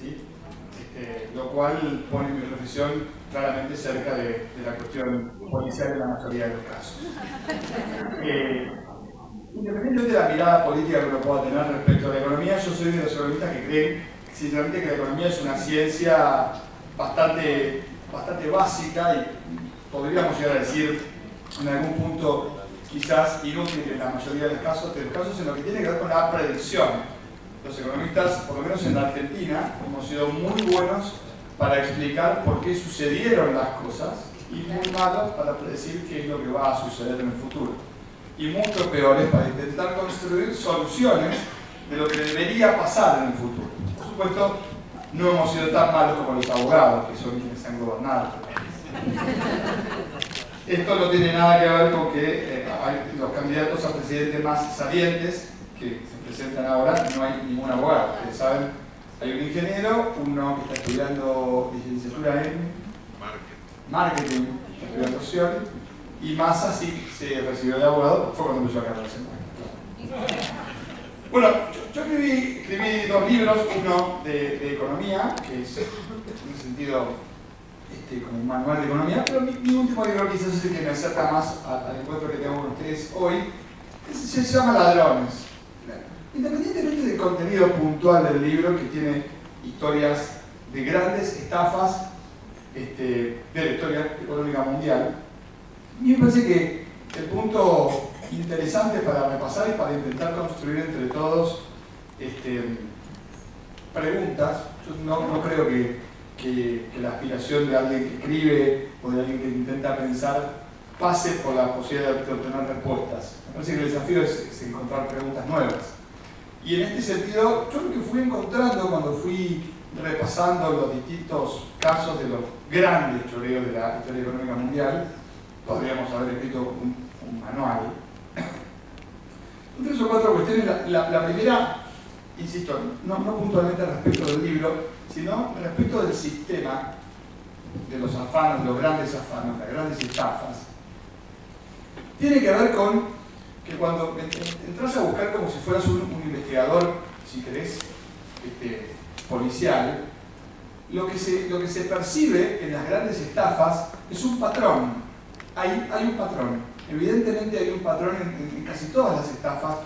¿sí? Lo cual pone mi profesión claramente cerca de la cuestión policial en la mayoría de los casos. Independientemente de la mirada política que uno pueda tener respecto a la economía, yo soy de los economistas que creen sinceramente que la economía es una ciencia bastante básica y podríamos llegar a decir en algún punto quizás inútil en la mayoría de los casos en lo que tiene que ver con la predicción. Los economistas, por lo menos en la Argentina, hemos sido muy buenos para explicar por qué sucedieron las cosas y muy malos para predecir qué es lo que va a suceder en el futuro. Y mucho peores para intentar construir soluciones de lo que debería pasar en el futuro. Por supuesto, no hemos sido tan malos como los abogados, que son quienes han gobernado. Esto no tiene nada que ver con que los candidatos a presidente más salientes que se presentan ahora, no hay ningún abogado. Ustedes saben, hay un ingeniero, uno que está estudiando licenciatura en marketing, está estudiando social, y Massa sí se recibió de abogado, fue cuando empezó a carrera. Bueno, yo escribí dos libros, uno de economía, que es en un sentido como un manual de economía, pero mi último libro quizás es el que me acerca más al encuentro que tengo con ustedes hoy, que se llama Ladrones. Independientemente del contenido puntual del libro, que tiene historias de grandes estafas de la historia económica mundial, a mí me parece que el punto interesante para repasar y para intentar construir entre todos preguntas. Yo no creo que la aspiración de alguien que escribe o de alguien que intenta pensar pase por la posibilidad de obtener respuestas. Me parece que el desafío es encontrar preguntas nuevas. Y en este sentido, yo lo que fui encontrando cuando fui repasando los distintos casos de los grandes choreos de la historia económica mundial, podríamos haber escrito un manual. Tres o cuatro cuestiones. La primera, insisto, no puntualmente respecto del libro, sino respecto del sistema, de los afanos, los grandes afanos, las grandes estafas. Tiene que ver con que cuando entras a buscar como si fueras un investigador, si querés, policial, lo que se percibe en las grandes estafas es un patrón. Hay un patrón. Evidentemente hay un patrón en casi todas las estafas,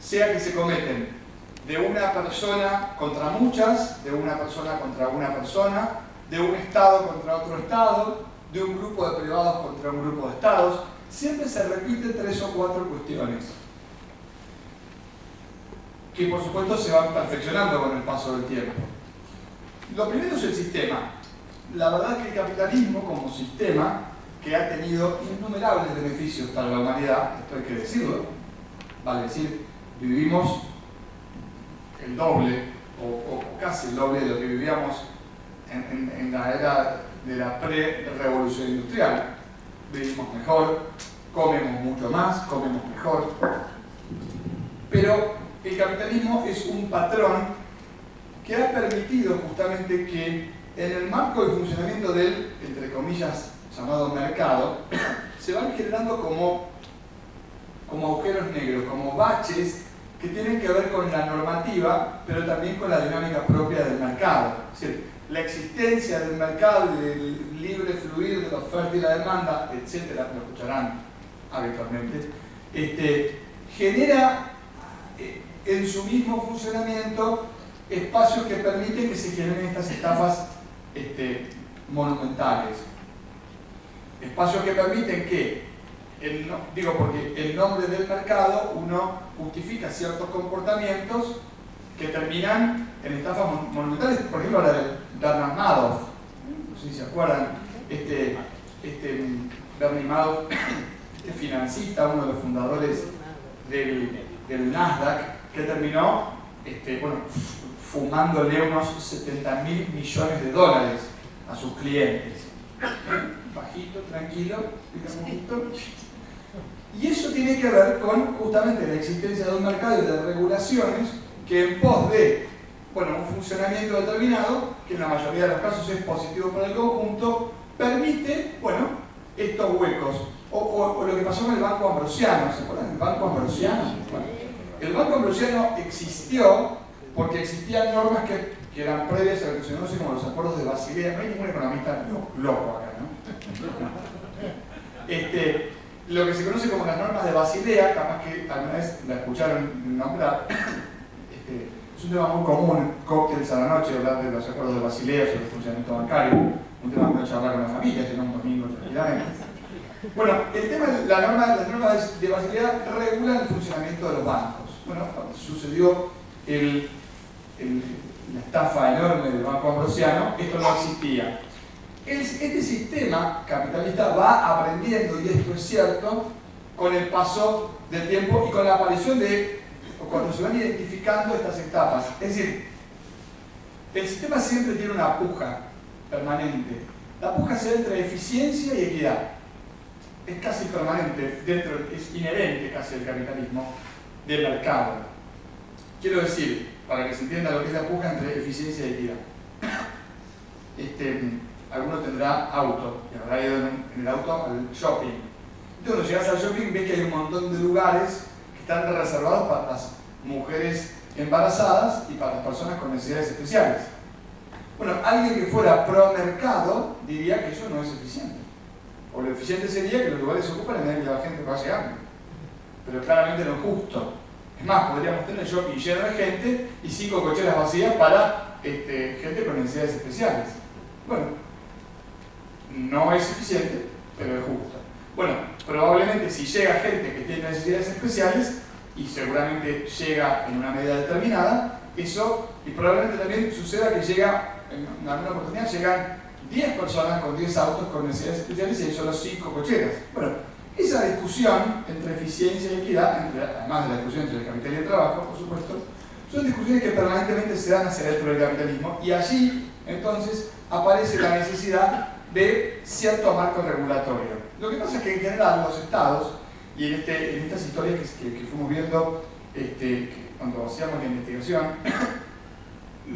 sea que se cometen de una persona contra muchas, de una persona contra una persona, de un Estado contra otro Estado, de un grupo de privados contra un grupo de Estados. Siempre se repiten 3 o 4 cuestiones que por supuesto se van perfeccionando con el paso del tiempo. Lo primero es el sistema. La verdad es que el capitalismo como sistema, que ha tenido innumerables beneficios para la humanidad, esto hay que decirlo, vale decir, vivimos el doble o casi el doble de lo que vivíamos en la era de la pre-revolución industrial. Vivimos mejor, comemos mucho más, comemos mejor, pero el capitalismo es un patrón que ha permitido justamente que en el marco de funcionamiento del, entre comillas, llamado mercado, se van generando como agujeros negros, como baches que tienen que ver con la normativa, pero también con la dinámica propia del mercado. Es decir, la existencia del mercado y del libre fluir de la oferta y la demanda, etcétera, lo escucharán habitualmente, genera en su mismo funcionamiento espacios que permiten que se generen estas estafas monumentales. Espacios que permiten que, digo porque en nombre del mercado uno justifica ciertos comportamientos que terminan en estafas monumentales. Por ejemplo, la de Bernard Madoff, no sé si se acuerdan, Bernie Madoff, financista, uno de los fundadores del Nasdaq, que terminó fumándole unos 70.000 millones de dólares a sus clientes. Bajito, tranquilo, un poquito. Y eso tiene que ver con justamente la existencia de un mercado y de regulaciones que en pos de un funcionamiento determinado, que en la mayoría de los casos es positivo para el conjunto, permite estos huecos. O lo que pasó con el Banco Ambrosiano, ¿se acuerdan del Banco Ambrosiano? El Banco Ambrosiano existió porque existían normas que que eran previas a lo que se conoce como los acuerdos de Basilea. No hay ningún economista loco acá, ¿no? Lo que se conoce como las normas de Basilea, capaz que alguna vez la escucharon nombrar, es un tema muy común, cócteles a la noche, hablar de los acuerdos de Basilea sobre el funcionamiento bancario, un tema que uno charla con la familia, sino un domingo tranquilamente. Bueno, el tema, las normas de Basilea regulan el funcionamiento de los bancos. Bueno, cuando sucedió la estafa enorme del Banco Ambrosiano, esto no existía. Este sistema capitalista va aprendiendo, y esto es cierto, con el paso del tiempo y con la aparición de, o cuando se van identificando estas etapas. Es decir, el sistema siempre tiene una puja permanente. La puja se da entre eficiencia y equidad. Es casi permanente, es inherente casi al capitalismo del mercado. Quiero decir, para que se entienda lo que es la puja entre eficiencia y equidad. Alguno tendrá auto, y habrá ido en el auto al shopping. Entonces, cuando llegas al shopping ves que hay un montón de lugares que están reservados para las mujeres embarazadas y para las personas con necesidades especiales. Bueno, alguien que fuera pro mercado diría que eso no es eficiente. O lo eficiente sería que los lugares se ocupan en medida que la gente va llegando. Pero claramente no es justo. Es más, podríamos tener el shopping lleno de gente y 5 cocheras vacías para gente con necesidades especiales. Bueno, no es eficiente, pero es justo. Bueno, probablemente si llega gente que tiene necesidades especiales, y seguramente llega en una medida determinada, eso, y probablemente también suceda que llega, en alguna oportunidad, llegan 10 personas con 10 autos con necesidades especiales y hay solo 5 cocheras. Bueno, esa discusión entre eficiencia y equidad, además de la discusión entre el capital y el trabajo, por supuesto, son discusiones que permanentemente se dan hacia dentro del capitalismo, y allí, entonces, aparece la necesidad de cierto marco regulatorio. Lo que pasa es que en general los estados, y en estas historias que fuimos viendo cuando hacíamos la investigación,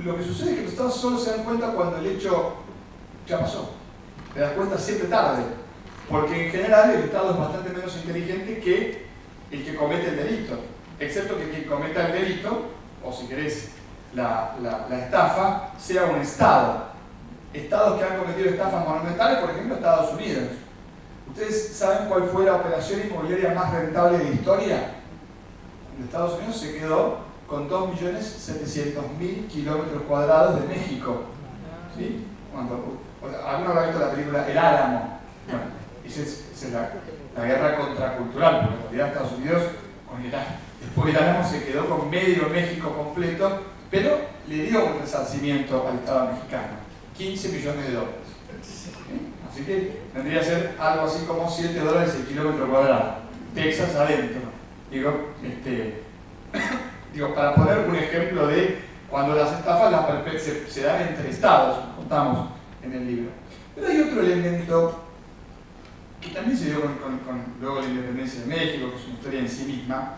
lo que sucede es que los estados solo se dan cuenta cuando el hecho ya pasó. Te das cuenta siempre tarde, porque en general el estado es bastante menos inteligente que el que comete el delito, excepto que quien cometa el delito, o si querés la estafa, sea un estado. Estados que han cometido estafas monumentales, por ejemplo, Estados Unidos. ¿Ustedes saben cuál fue la operación inmobiliaria más rentable de la historia? En Estados Unidos se quedó con 2.700.000 kilómetros cuadrados de México. ¿Sí? ¿Alguno habrá visto la película El Álamo? Bueno, esa es la guerra contracultural, porque en realidad Estados Unidos, después del Álamo se quedó con medio México completo, pero le dio un resarcimiento al Estado mexicano. 15 millones de dólares. Así que tendría que ser algo así como $7 el kilómetro cuadrado. Texas adentro. Digo, para poner un ejemplo de cuando las estafas se dan entre estados, contamos en el libro. Pero hay otro elemento que también se dio con luego la independencia de México, que es una historia en sí misma,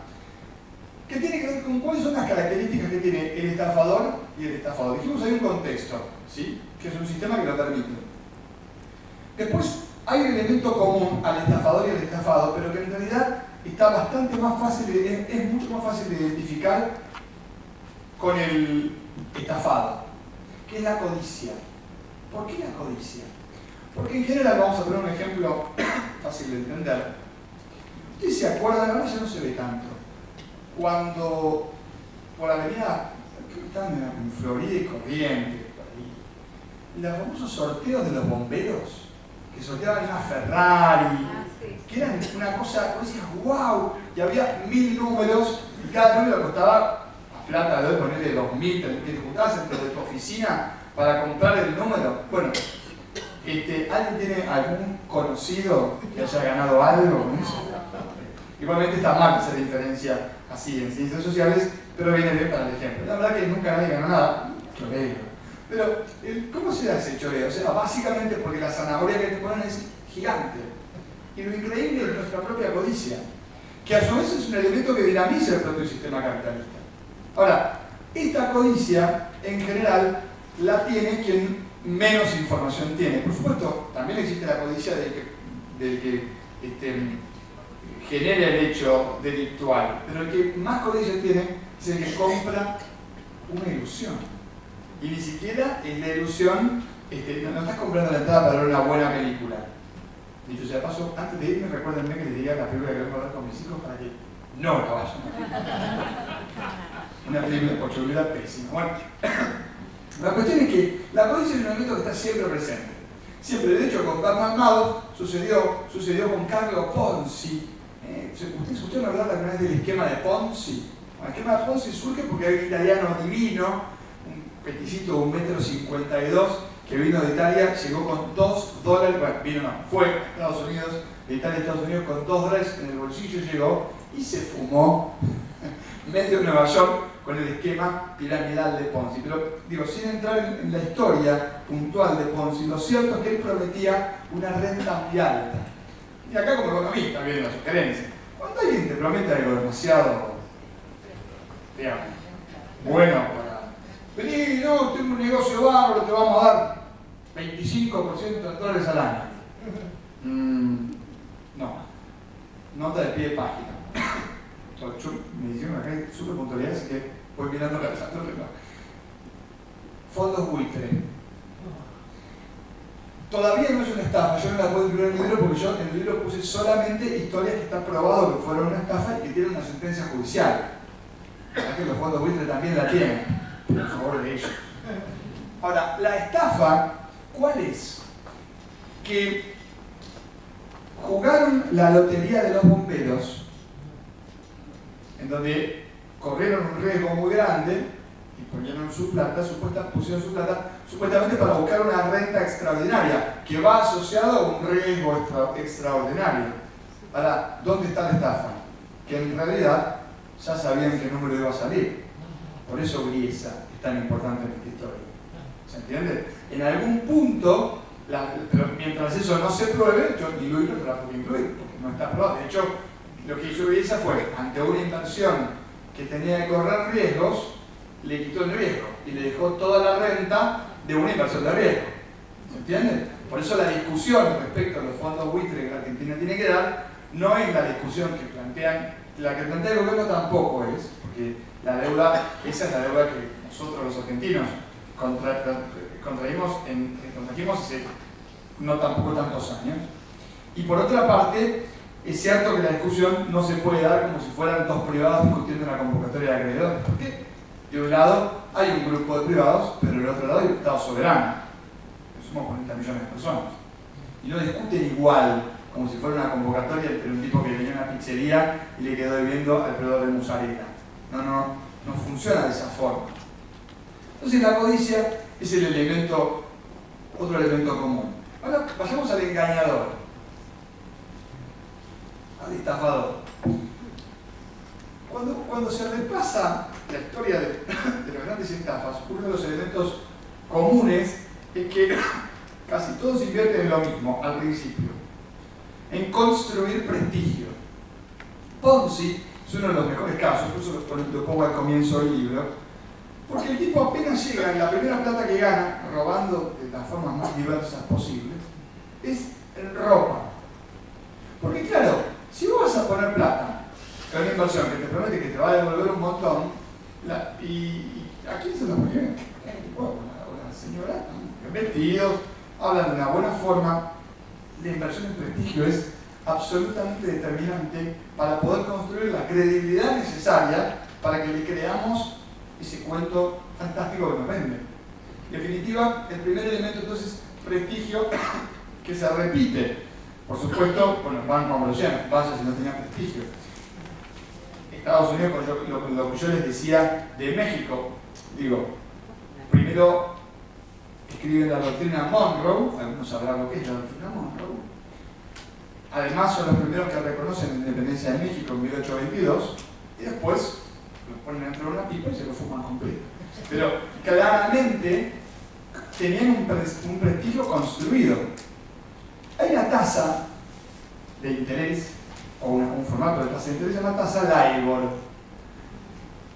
que tiene que ver con cuáles son las características que tiene el estafador y el estafado. Dijimos hay un contexto, ¿sí? Que es un sistema que lo permite. Después hay un elemento común al estafador y al estafado, pero que en realidad está bastante más fácil, es mucho más fácil de identificar con el estafado, que es la codicia. ¿Por qué la codicia? Porque en general, vamos a poner un ejemplo fácil de entender. Ustedes se acuerdan, ahora ya no se ve tanto, cuando por la avenida, creo que están en Florida y Corrientes, por ahí, los famosos sorteos de los bomberos, que sorteaban una Ferrari, que eran una cosa, vos decías, wow, y había 1000 números, y cada número costaba plata de hoy, ponerle 2.000, que te juntabas entre de tu oficina para comprar el número. Bueno, ¿alguien tiene algún conocido que haya ganado algo con eso? Igualmente está mal hacer diferencia así en ciencias sociales, pero viene bien para el ejemplo. La verdad que nunca nadie ganó nada, choreo. Pero, ¿cómo se da ese choreo? O sea, básicamente porque la zanahoria que te ponen es gigante. Y lo increíble es nuestra propia codicia, que a su vez es un elemento que dinamiza el propio sistema capitalista. Ahora, esta codicia, en general, la tiene quien menos información tiene. Por supuesto, también existe la codicia del que genera el hecho delictual, pero el que más codicia tiene es el que compra una ilusión. Y ni siquiera es la ilusión, no estás comprando la entrada para ver una buena película. Dicho sea paso, antes de irme, recuérdenme que les diga la película que vengo a ver con mis hijos para que no la vayan a ver. Una película de porchugulidad pésima. Bueno, la cuestión es que la codicia es un elemento que está siempre presente. Siempre, de hecho, con Batman Madoff sucedió con Carlo Ponzi. ¿Ustedes escucharon hablar alguna vez del esquema de Ponzi? El esquema de Ponzi surge porque hay un italiano divino, un peticito de 1,52 m, que vino de Italia, llegó con $2, bueno, fue a Estados Unidos, de Italia a Estados Unidos con $2 en el bolsillo, llegó y se fumó medio Nueva York con el esquema piramidal de Ponzi. Pero digo, sin entrar en la historia puntual de Ponzi, lo cierto es que él prometía una renta muy alta. Y acá como economista viene la sugerencia. Cuando alguien te promete algo demasiado, digamos, bueno para... Vení, no, tengo un negocio bárbaro, te vamos a dar 25% de dólares al año. No. Nota de pie de página. Yo me dijeron acá hay súper puntualidad, así que voy mirando la chat. Fondos buitre. Todavía no es una estafa, yo no la puedo incluir en el libro porque yo en el libro puse solamente historias que están probado que fueron una estafa y que tienen una sentencia judicial. ¿Verdad que los fondos buitre también la tienen? Por favor de ellos. Ahora, la estafa, ¿cuál es? Que jugaron la lotería de los bomberos, en donde corrieron un riesgo muy grande y pusieron su plata supuestamente para buscar una renta extraordinaria que va asociado a un riesgo extraordinario. Ahora, ¿dónde está la estafa? Que en realidad ya sabían qué número iba a salir. Por eso Griesa es tan importante en esta historia. ¿Se entiende? En algún punto, pero mientras eso no se pruebe, yo ni lo incluyo, pero la puedo incluir, porque no está probado. De hecho, lo que hizo Griesa fue, ante una inversión que tenía que correr riesgos, le quitó el riesgo y le dejó toda la renta de una inversión de riesgo. ¿Se entiende? Por eso la discusión respecto a los fondos buitre que la Argentina tiene que dar no es la discusión que plantean, la que plantea el gobierno tampoco es, porque la deuda, esa es la deuda que nosotros los argentinos contrajimos hace no tampoco tantos años. Y por otra parte, es cierto que la discusión no se puede dar como si fueran dos privados discutiendo una convocatoria de acreedores. ¿Por qué? De un lado hay un grupo de privados, pero del otro lado hay un Estado soberano, que somos 40 millones de personas. Y no discuten igual, como si fuera una convocatoria entre un tipo que tenía una pizzería y le quedó debiendo al proveedor de mozzarella. No funciona de esa forma. Entonces la codicia es el elemento, otro elemento común. Ahora vayamos al engañador, al estafador. Cuando se repasa la historia de las grandes estafas, uno de los elementos comunes es que casi todos invierten en lo mismo al principio, en construir prestigio. Ponzi es uno de los mejores casos, por eso lo pongo al comienzo del libro, porque el tipo apenas llega en la primera plata que gana, robando de las formas más diversas posibles, es en ropa. Porque claro, si vos vas a poner plata en una inversión que te promete que te va a devolver un montón, y ¿a quién se lo pone? Una señora, vestidos, hablan de una buena forma. La inversión en prestigio es absolutamente determinante para poder construir la credibilidad necesaria para que le creamos ese cuento fantástico que nos vende. En definitiva, el primer elemento entonces, prestigio, que se repite, por supuesto, con los bancos ambrosianos, vaya si no tenían prestigio. Estados Unidos, con lo que yo les decía de México, digo, primero escriben la doctrina Monroe, algunos sabrán lo que es la doctrina Monroe. Además son los primeros que reconocen la independencia de México en 1822 y después los ponen dentro de una pipa y se lo fuman completo. Pero claramente tenían un prestigio construido. Hay una tasa de interés, o un formato de tasa de interés, llamada tasa LIBOR.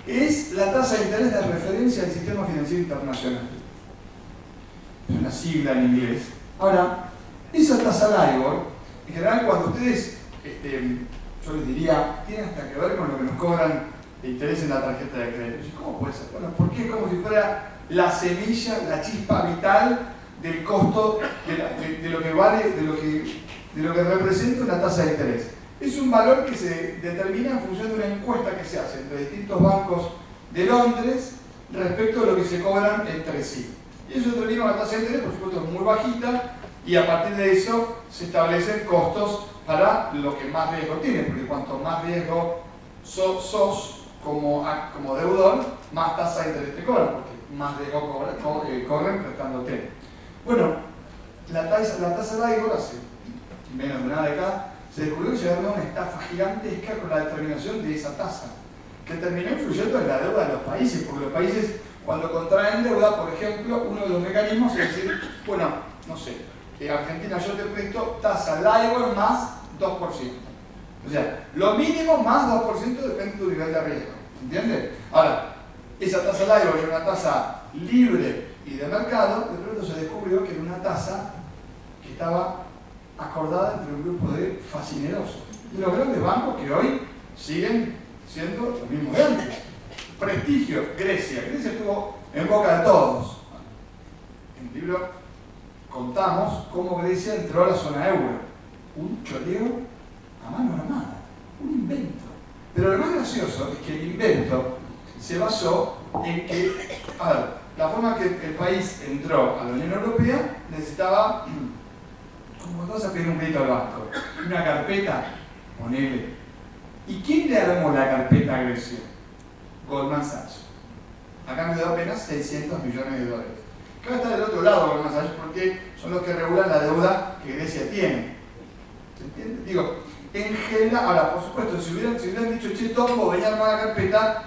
Es la tasa de interés de referencia del sistema financiero internacional. Es una sigla en inglés. Ahora, esa tasa LIBOR, en general cuando ustedes, yo les diría, tiene hasta que ver con lo que nos cobran interés en la tarjeta de crédito. ¿Y cómo puede ser? Bueno, porque es como si fuera la semilla, la chispa vital del costo de lo que vale, de lo que representa una tasa de interés. Es un valor que se determina en función de una encuesta que se hace entre distintos bancos de Londres respecto a lo que se cobran entre sí. Y eso determina una tasa de interés, por supuesto, muy bajita, y a partir de eso se establecen costos para lo que más riesgo tiene, porque cuanto más riesgo sos como deudor, más tasa de interés te cobran, porque más riesgo corren prestándote. Bueno, la tasa de LIBOR hace menos de una década se descubrió que se había una estafa gigantesca con la determinación de esa tasa, que terminó influyendo en la deuda de los países, porque los países cuando contraen deuda, por ejemplo, uno de los mecanismos es decir, bueno, no sé, Argentina yo te presto tasa LIBOR más 2%. O sea, lo mínimo más 2% depende de tu nivel de riesgo, ¿entiendes? Ahora, esa tasa LIBOR era una tasa libre y de mercado, de pronto se descubrió que era una tasa que estaba acordada entre un grupo de facinerosos, de los grandes bancos que hoy siguen siendo los mismos de antes. Prestigio, Grecia. Grecia estuvo en boca de todos. En el libro contamos cómo Grecia entró a la zona euro. Un choreo a mano armada, un invento. Pero lo más gracioso es que el invento se basó en que, a ver, la forma que el país entró a la Unión Europea necesitaba, como cuando vas a pedir un crédito al banco, una carpeta, ponele. ¿Y quién le armó la carpeta a Grecia? Goldman Sachs, a cambio de apenas 600 millones de dólares. Acá está del otro lado Goldman Sachs porque son los que regulan la deuda que Grecia tiene. ¿Se entiende? Digo, en general, ahora, por supuesto, si hubieran dicho, che, Tombo, venía a armar la carpeta,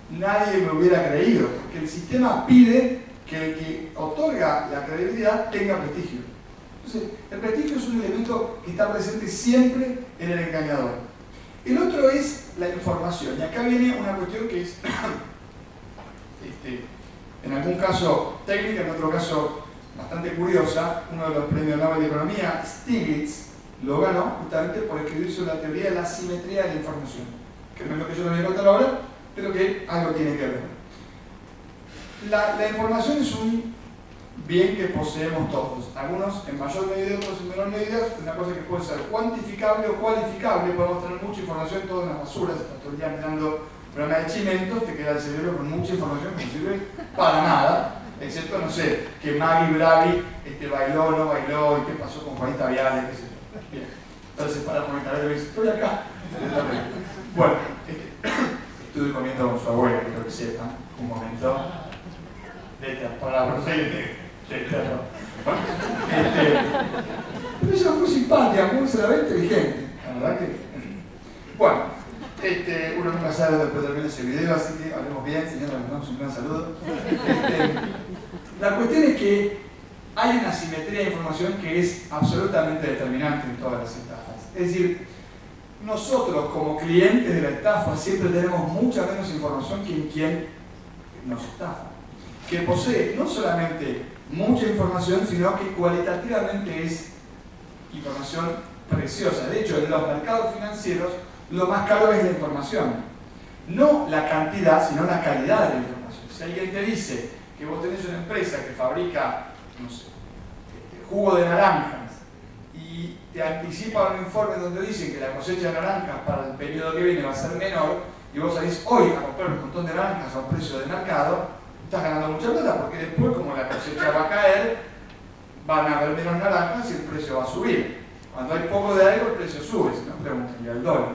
nadie me hubiera creído, porque el sistema pide que el que otorga la credibilidad tenga prestigio. Entonces, el prestigio es un elemento que está presente siempre en el engañador. El otro es la información, y acá viene una cuestión que es, en algún caso técnica, en otro caso bastante curiosa. Uno de los premios Nobel de Economía, Stiglitz, lo ganó justamente por escribir sobre la teoría de la simetría de la información, que no es lo que yo les voy a contar ahora, pero que algo tiene que ver. La información es un bien que poseemos todos, algunos en mayor medida, otros en menor medida, una cosa que puede ser cuantificable o cualificable. Podemos tener mucha información, todas las basuras, estás todo el día mirando programa de chimentos, te queda el cerebro con mucha información que no sirve para nada, excepto, no sé, que Maggie Bravi bailó o no bailó, y qué pasó con Juanita Viale, qué sé yo. Bien, entonces para comentar, le dice, estoy acá. Bueno, estuve comiendo con su abuela, quiero que sepan, un momento para proceder. Pero ella fue simpática, muy inteligente, la verdad que. Bueno, uno nunca sabe después de ver ese video, así que hablemos bien, señora, le mandamos un gran saludo. La cuestión es que hay una simetría de información que es absolutamente determinante en todas las estafas. Es decir, nosotros como clientes de la estafa siempre tenemos mucha menos información que quien nos estafa, que posee no solamente mucha información, sino que cualitativamente es información preciosa. De hecho, en los mercados financieros lo más caro es la información, no la cantidad, sino la calidad de la información. Si alguien te dice que vos tenés una empresa que fabrica, no sé, jugo de naranjas y te anticipa un informe donde dicen que la cosecha de naranjas para el periodo que viene va a ser menor, y vos salís hoy a comprar un montón de naranjas a un precio de mercado, estás ganando mucha plata, porque después, como la cosecha va a caer, van a haber menos naranjas y el precio va a subir. Cuando hay poco de algo, el precio sube, si no, pregúntenle al dólar.